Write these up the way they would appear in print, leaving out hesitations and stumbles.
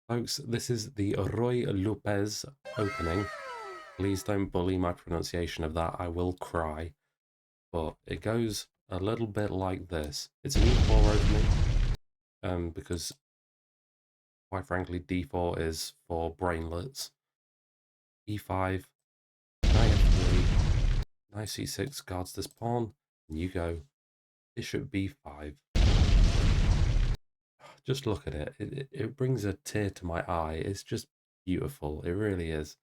Folks, this is the Ruy Lopez opening. Please don't bully my pronunciation of that, I will cry. But it goes a little bit like this. It's an E4 opening, because, quite frankly, D4 is for brainlets. E5, knight F3, knight C6 guards this pawn, and you go bishop B5. Just look at it. It brings a tear to my eye. It's just beautiful. It really is.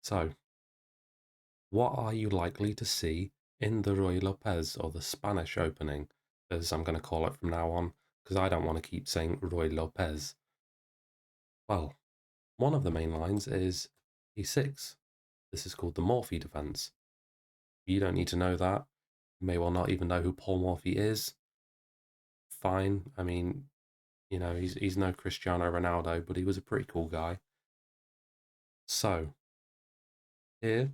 So, what are you likely to see in the Ruy Lopez, or the Spanish opening, as I'm going to call it from now on, because I don't want to keep saying Ruy Lopez? Well, one of the main lines is E6. This is called the Morphy defense. You don't need to know that. You may well not even know who Paul Morphy is. Fine. I mean, you know, he's no Cristiano Ronaldo, but he was a pretty cool guy. So, here,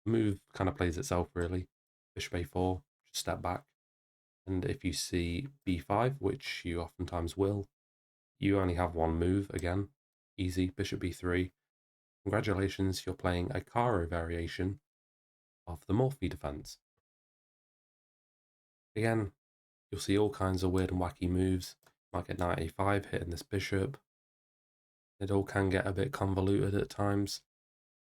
move kind of plays itself, really. Bishop A4, just step back. And if you see b5, which you oftentimes will, you only have one move again. Easy, bishop b3. Congratulations, you're playing a Caro variation of the Morphy defense. Again, you'll see all kinds of weird and wacky moves. Might get knight a5 hitting this bishop. It all can get a bit convoluted at times,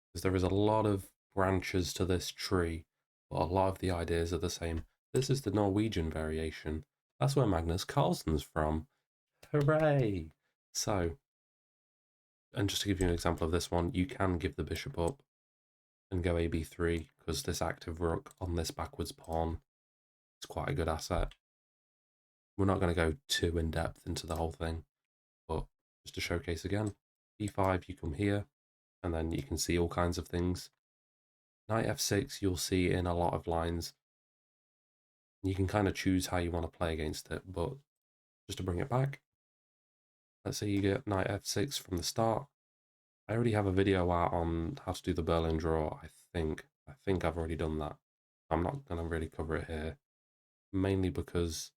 because there is a lot of branches to this tree, but a lot of the ideas are the same. This is the Norwegian variation. That's where Magnus Carlsen's from. Hooray! So, and just to give you an example of this one, you can give the bishop up and go ab3, because this active rook on this backwards pawn is quite a good asset. We're not going to go too in depth into the whole thing, but just to showcase again, b5, you come here, and then you can see all kinds of things. Knight f6, you'll see in a lot of lines. You can kind of choose how you want to play against it, but just to bring it back, let's say you get knight f6 from the start. I already have a video out on how to do the Berlin draw, I think. I think I've already done that. I'm not going to really cover it here, mainly because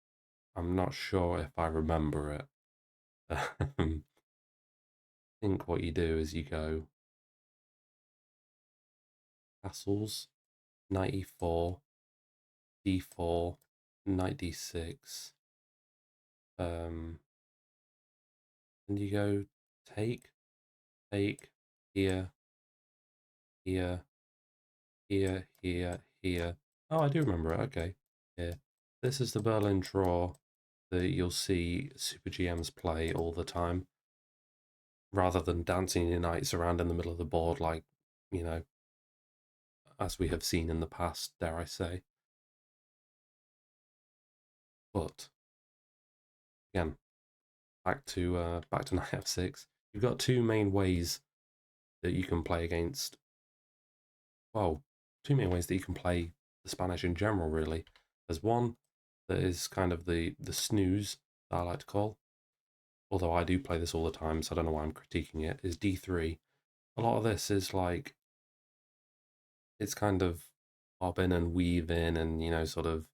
I'm not sure if I remember it. I think what you do is you go castles, knight e4, d4, knight d6, and you go take, here, here, here. Oh, I do remember it, okay. Here. This is the Berlin draw that you'll see Super GMs play all the time, rather than dancing your knights around in the middle of the board like, you know, as we have seen in the past, dare I say. But, again, back to knight f6. You've got two main ways that you can play against, well, two main ways that you can play the Spanish in general, really. There's one that is kind of the snooze, that I like to call, although I do play this all the time, so I don't know why I'm critiquing it, is d3. A lot of this is like, it's kind of bob in and weave in and, you know, sort of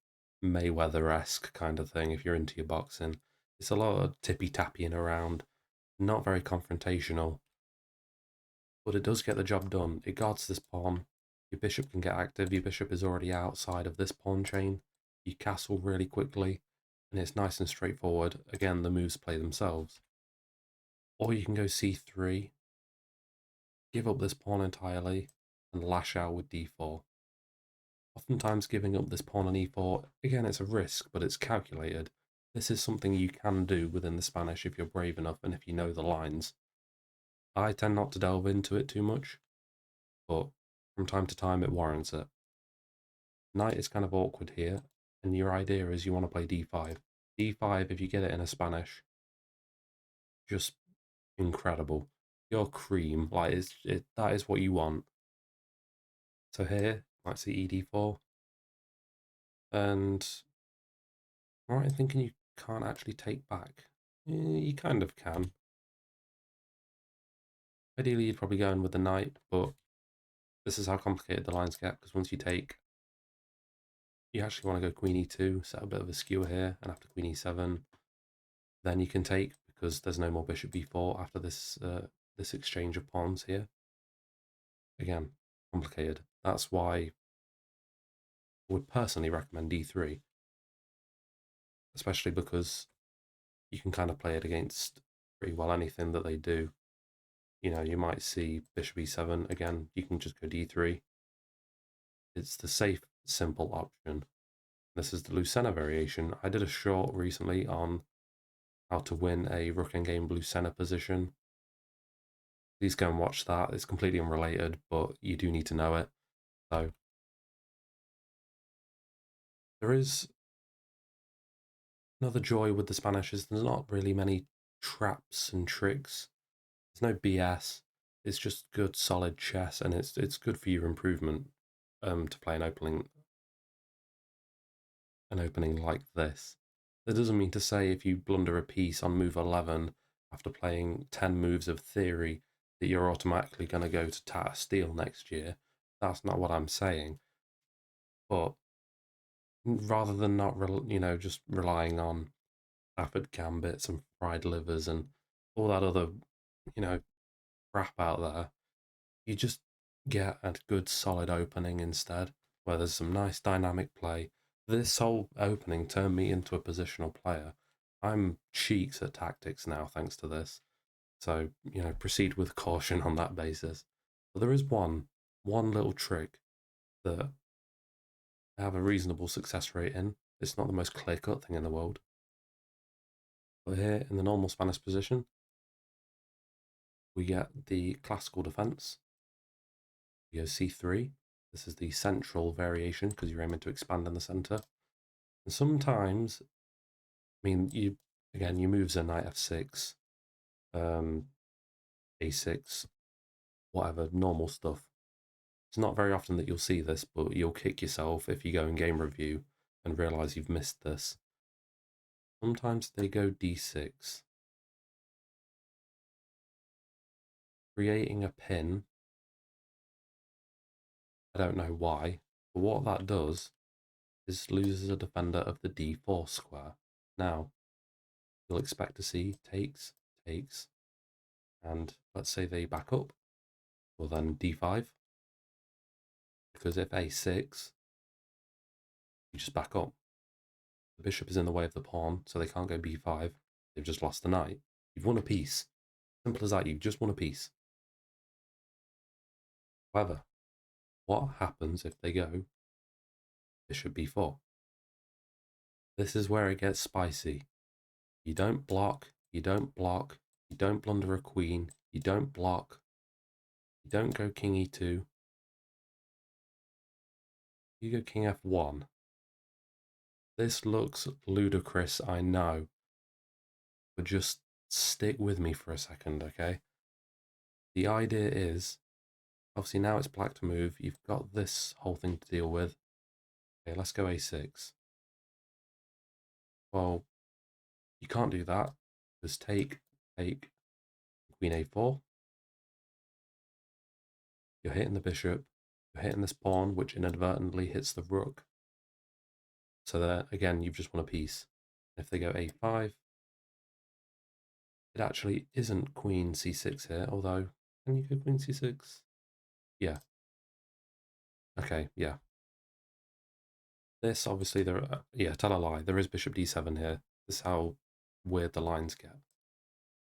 Mayweather-esque kind of thing if you're into your boxing. It's a lot of tippy-tappying around, not very confrontational, but it does get the job done. It guards this pawn. Your bishop can get active. Your bishop is already outside of this pawn chain. You castle really quickly, and it's nice and straightforward. Again, the moves play themselves. Or you can go c3, give up this pawn entirely, and lash out with d4. Oftentimes giving up this pawn on e4, again, it's a risk, but it's calculated. This is something you can do within the Spanish if you're brave enough and if you know the lines. I tend not to delve into it too much, but from time to time it warrants it. Knight is kind of awkward here, and your idea is you want to play d5. d5, if you get it in a Spanish, just incredible. Your cream, like that is what you want. So here, might see ed4, and I'm right in thinking you can't actually take back. You kind of can. Ideally, you'd probably go in with the knight, but this is how complicated the lines get, because once you take, you actually want to go queen e2, set a bit of a skewer here, and after queen e7, then you can take, because there's no more bishop b4 after this this exchange of pawns here. Again, complicated. That's why I would personally recommend d3, especially because you can kind of play it against pretty well anything that they do. You know, you might see bishop e7, again, you can just go d3. It's the safe, simple option. This is the Lucena variation. I did a short recently on how to win a rook endgame Lucena position. Please go and watch that. It's completely unrelated, but you do need to know it. So there is another joy with the Spanish is there's not really many traps and tricks. There's no BS. It's just good, solid chess, and it's good for your improvement to play an opening like this. That doesn't mean to say if you blunder a piece on move 11 after playing 10 moves of theory that you're automatically going to go to Tata Steel next year. That's not what I'm saying. But rather than not, just relying on Stafford Gambits and fried livers and all that other, crap out there, you just get a good solid opening instead, where there's some nice dynamic play. This whole opening turned me into a positional player. I'm cheeks at tactics now thanks to this. So, proceed with caution on that basis. But there is one little trick that I have a reasonable success rate in. It's not the most clear-cut thing in the world. But here in the normal Spanish position, we get the classical defense. We go c3. This is the central variation because you're aiming to expand in the center. And sometimes, your moves are knight f6, a6, whatever, normal stuff. It's not very often that you'll see this, but you'll kick yourself if you go in game review and realize you've missed this. Sometimes they go d6, creating a pin. I don't know why, but what that does is loses a defender of the d4 square. Now, you'll expect to see takes, and let's say they back up. Well then d5, because if a6, you just back up. The bishop is in the way of the pawn, so they can't go b5. They've just lost the knight. You've won a piece. Simple as that, you've just won a piece. However, what happens if they go bishop b4? This is where it gets spicy. You don't block, you don't blunder a queen, you don't block, you don't go king e2, you go king f1. This looks ludicrous, I know, but just stick with me for a second, okay? The idea is, obviously now it's black to move, you've got this whole thing to deal with. Okay, let's go a6. Well, you can't do that. Just take, queen a4. You're hitting the bishop, you're hitting this pawn, which inadvertently hits the rook. So there, again, you've just won a piece. If they go a5, it actually isn't queen c6 here, although, can you go queen c6? Yeah. Okay, yeah. This, obviously, tell a lie, there is bishop d7 here. This is how weird the lines get.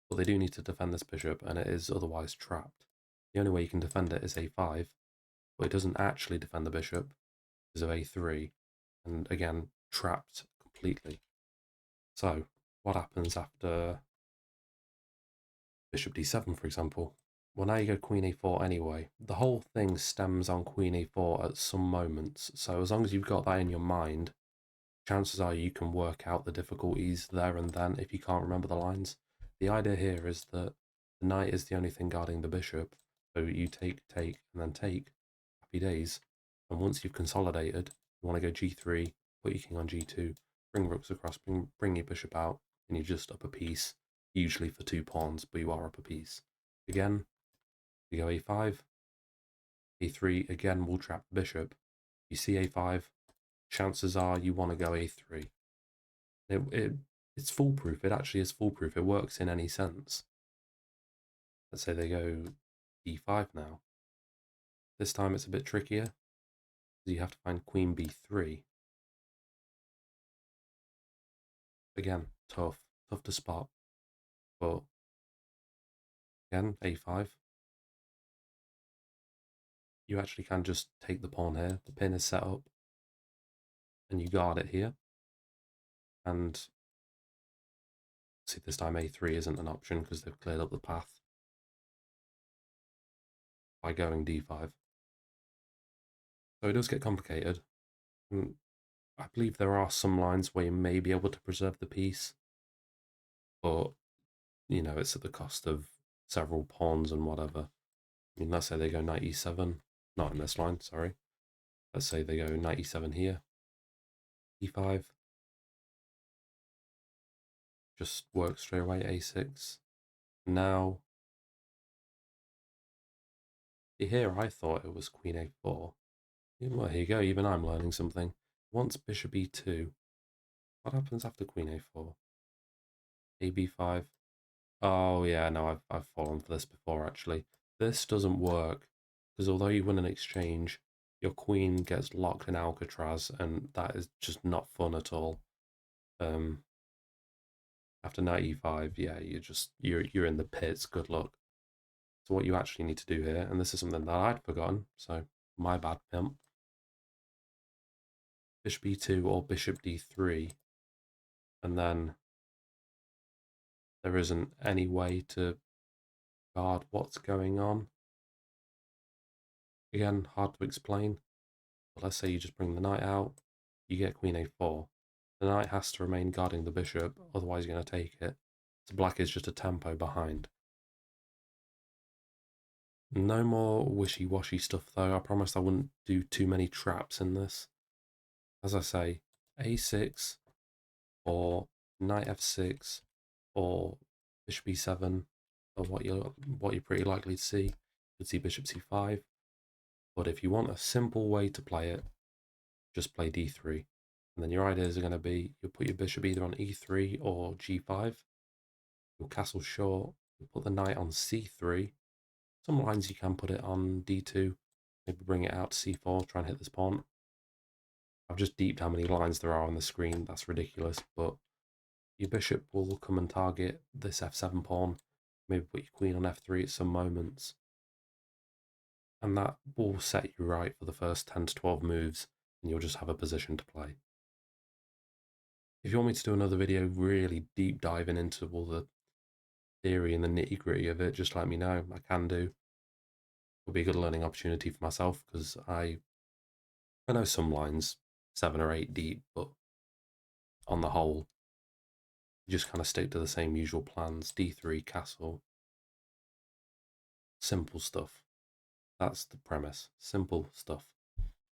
But they do need to defend this bishop, and it is otherwise trapped. The only way you can defend it is a5, but it doesn't actually defend the bishop because of a3, and again, trapped completely. So, what happens after bishop d7, for example? Well, now you go queen a4 anyway. The whole thing stems on queen a4 at some moments, so as long as you've got that in your mind, chances are you can work out the difficulties there and then if you can't remember the lines. The idea here is that the knight is the only thing guarding the bishop, so you take, and then take. Happy days. And once you've consolidated, you want to go g3, put your king on g2, bring rooks across, bring your bishop out, and you're just up a piece, usually for 2 pawns, but you are up a piece. Again, you go a5, a3 again will trap the bishop. You see a5, chances are you want to go a3. It's foolproof. It actually is foolproof. It works in any sense. Let's say they go d5 now. This time it's a bit trickier. You have to find queen b3. Again, tough to spot. But again, a5. You actually can just take the pawn here. The pin is set up. And you guard it here. And see, this time a3 isn't an option because they've cleared up the path by going d5. So it does get complicated. And I believe there are some lines where you may be able to preserve the piece, but, you know, it's at the cost of several pawns and whatever. I mean, let's say they go knight e7, not in this line, sorry. Let's say they go knight e7 here, e5, just work straight away, a6. Now, here I thought it was queen a4. Well, here you go, even I'm learning something. Once bishop e2, what happens after queen a4? A b5. Oh yeah, no, I've fallen for this before actually. This doesn't work because although you win an exchange, your queen gets locked in Alcatraz, and that is just not fun at all. After knight e5, yeah, you're in the pits. Good luck. So what you actually need to do here, and this is something that I'd forgotten, so my bad, pimp. Bishop e2 or bishop d3, and then there isn't any way to guard what's going on. Again, hard to explain. But let's say you just bring the knight out, you get queen a4. The knight has to remain guarding the bishop, otherwise you're going to take it. So black is just a tempo behind. No more wishy-washy stuff though. I promised I wouldn't do too many traps in this. As I say, a6 or knight f6 or bishop e7 or what you're pretty likely to see. You could see bishop c5. But if you want a simple way to play it, just play d3. And then your ideas are going to be, you'll put your bishop either on e3 or g5. You'll castle short. You'll put the knight on c3. Some lines you can put it on d2. Maybe bring it out to c4, try and hit this pawn. I've just deeped how many lines there are on the screen. That's ridiculous. But your bishop will come and target this f7 pawn. Maybe put your queen on f3 at some moments. And that will set you right for the first 10 to 12 moves, and you'll just have a position to play. If you want me to do another video really deep diving into all the theory and the nitty gritty of it, just let me know. I can do. It'll be a good learning opportunity for myself because I know some lines 7 or 8 deep, but on the whole, you just kind of stick to the same usual plans. D3, castle. Simple stuff. That's the premise. Simple stuff.